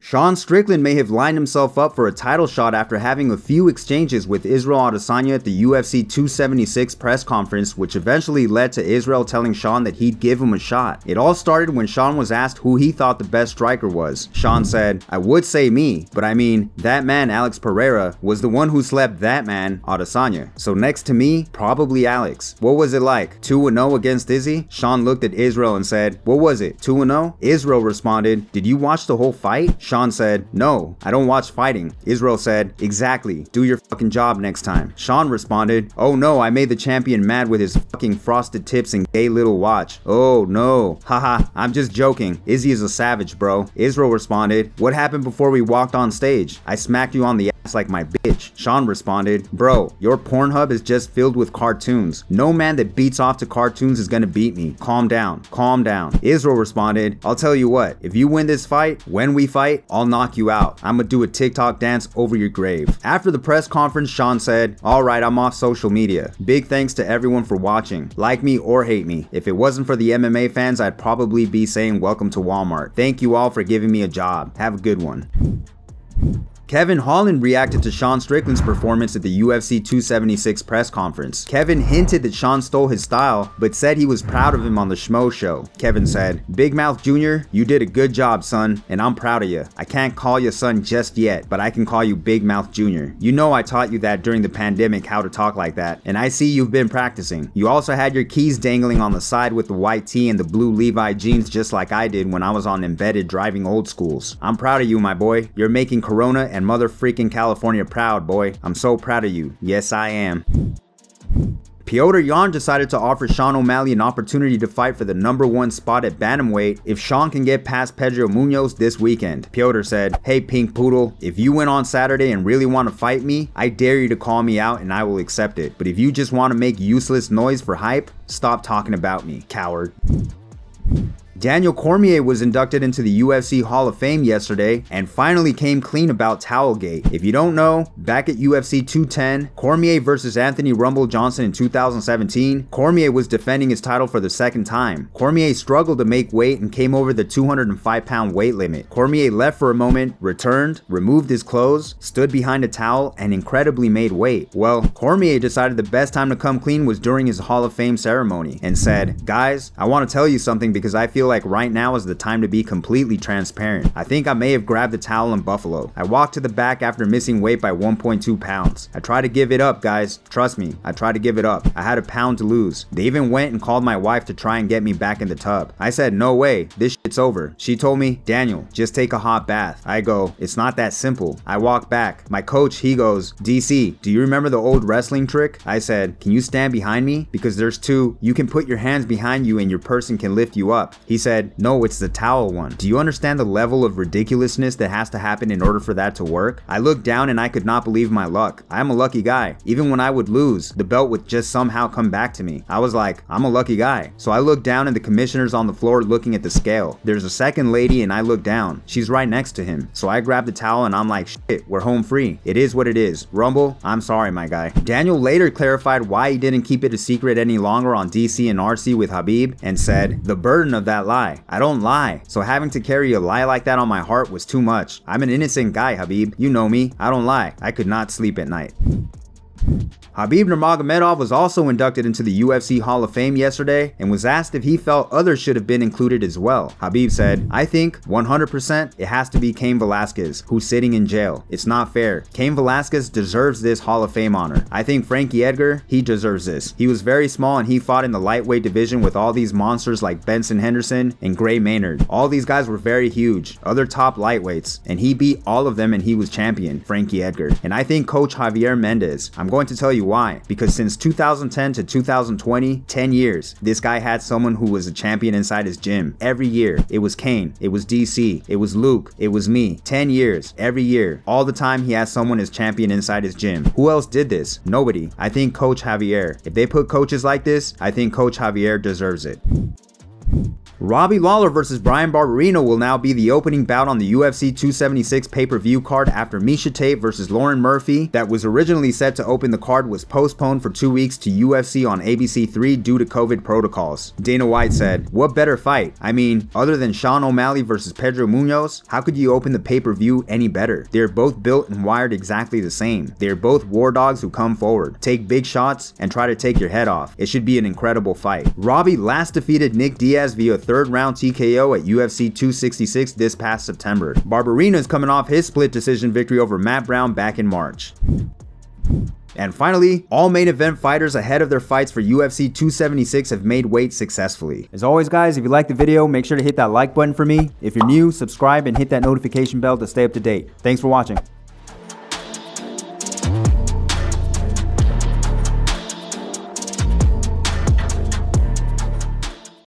Sean Strickland may have lined himself up for a title shot after having a few exchanges with Israel Adesanya at the UFC 276 press conference, which eventually led to Israel telling Sean that he'd give him a shot. It all started when Sean was asked who he thought the best striker was. Sean said, "I would say me, but I mean, that man Alex Pereira was the one who slept that man Adesanya. So next to me, probably Alex. What was it like? 2-0 against Izzy?" Sean looked at Israel and said, "What was it, 2-0? Israel responded, "Did you watch the whole fight?" Sean said, "No, I don't watch fighting." Israel said, "Exactly. Do your fucking job next time." Sean responded, "Oh no, I made the champion mad with his fucking frosted tips and gay little watch. Oh no. Haha, I'm just joking. Izzy is a savage, bro." Israel responded, "What happened before we walked on stage? I smacked you on the ass like my bitch." Sean responded, "Bro, your Pornhub is just filled with cartoons. No man that beats off to cartoons is gonna beat me. Calm down. Calm down." Israel responded, "I'll tell you what, if you win this fight, when we fight, I'll knock you out. I'ma do a TikTok dance over your grave." After the press conference, Sean said, "Alright, I'm off social media. Big thanks to everyone for watching. Like me or hate me. If it wasn't for the MMA fans, I'd probably be saying welcome to Walmart. Thank you all for giving me a job. Have a good one." Kevin Holland reacted to Sean Strickland's performance at the UFC 276 press conference. Kevin hinted that Sean stole his style, but said he was proud of him on the Schmo Show. Kevin said, "Big Mouth Jr., you did a good job, son, and I'm proud of you. I can't call you son just yet, but I can call you Big Mouth Jr. You know I taught you that during the pandemic how to talk like that, and I see you've been practicing. You also had your keys dangling on the side with the white tee and the blue Levi jeans just like I did when I was on Embedded driving old schools. I'm proud of you, my boy. You're making Corona and mother freaking California proud, boy. I'm so proud of you. Yes, I am." Petr Yan decided to offer Sean Omalley an opportunity to fight for the #1 spot at bantamweight if Sean can get past Pedro Munoz this weekend. Petr said, "Hey Pink Poodle, if you win on Saturday and really want to fight me, I dare you to call me out and I will accept it. But if you just want to make useless noise for hype, stop talking about me, coward." Daniel Cormier was inducted into the UFC Hall of Fame yesterday and finally came clean about Towelgate. If you don't know, back at UFC 210, Cormier versus Anthony Rumble Johnson in 2017, Cormier was defending his title for the second time. Cormier struggled to make weight and came over the 205-pound weight limit. Cormier left for a moment, returned, removed his clothes, stood behind a towel, and incredibly made weight. Well, Cormier decided the best time to come clean was during his Hall of Fame ceremony and said, "Guys, I want to tell you something because I feel like right now is the time to be completely transparent. I think I may have grabbed the towel in Buffalo. I walked to the back after missing weight by 1.2 pounds. I tried to give it up, guys. Trust me, I tried to give it up. I had a pound to lose. They even went and called my wife to try and get me back in the tub. I said, no way, this shit's over. She told me, Daniel, just take a hot bath. I go, it's not that simple. I walk back. My coach, he goes, DC, do you remember the old wrestling trick? I said, can you stand behind me? Because there's two. You can put your hands behind you and your person can lift you up. He said, no, it's the towel one. Do you understand the level of ridiculousness that has to happen in order for that to work? I looked down and I could not believe my luck. I'm a lucky guy. Even when I would lose, the belt would just somehow come back to me. I was like, I'm a lucky guy. So I looked down and the commissioner's on the floor looking at the scale. There's a second lady and I look down. She's right next to him. So I grabbed the towel and I'm like, shit, we're home free. It is what it is. Rumble, I'm sorry, my guy. Daniel later clarified why he didn't keep it a secret any longer on DC and RC with Khabib and said, the burden of that lie. I don't lie. So having to carry a lie like that on my heart was too much. I'm an innocent guy, Khabib. You know me. I don't lie. I could not sleep at night. Khabib Nurmagomedov was also inducted into the UFC Hall of Fame yesterday and was asked if he felt others should have been included as well. Khabib said, I think 100% it has to be Cain Velasquez, who's sitting in jail. It's not fair. Cain Velasquez deserves this Hall of Fame honor. I think Frankie Edgar, he deserves this. He was very small and he fought in the lightweight division with all these monsters like Benson Henderson and Gray Maynard. All these guys were very huge, other top lightweights, and he beat all of them and he was champion, Frankie Edgar. And I think Coach Javier Mendez, I'm going to tell you why. Because since 2010 to 2020, 10 years, this guy had someone who was a champion inside his gym. Every year, it was Cain, it was DC, it was Luke, it was me. 10 years, every year, all the time he has someone as champion inside his gym. Who else did this? Nobody. I think Coach Javier. If they put coaches like this, I think Coach Javier deserves it. Robbie Lawler versus Bryan Barbarena will now be the opening bout on the UFC 276 pay-per-view card after Miesha Tate versus Lauren Murphy, that was originally set to open the card, was postponed for 2 weeks to UFC on ABC3 due to COVID protocols. Dana White said, "What better fight? I mean, other than Sean Omalley versus Pedro Munoz, how could you open the pay-per-view any better? They're both built and wired exactly the same. They're both war dogs who come forward, take big shots, and try to take your head off. It should be an incredible fight." Robbie last defeated Nick Diaz via third-round TKO at UFC 266 this past September. Barbarena is coming off his split decision victory over Matt Brown back in March. And finally, all main event fighters ahead of their fights for UFC 276 have made weight successfully. As always guys, if you liked the video, make sure to hit that like button for me. If you're new, subscribe and hit that notification bell to stay up to date. Thanks for watching.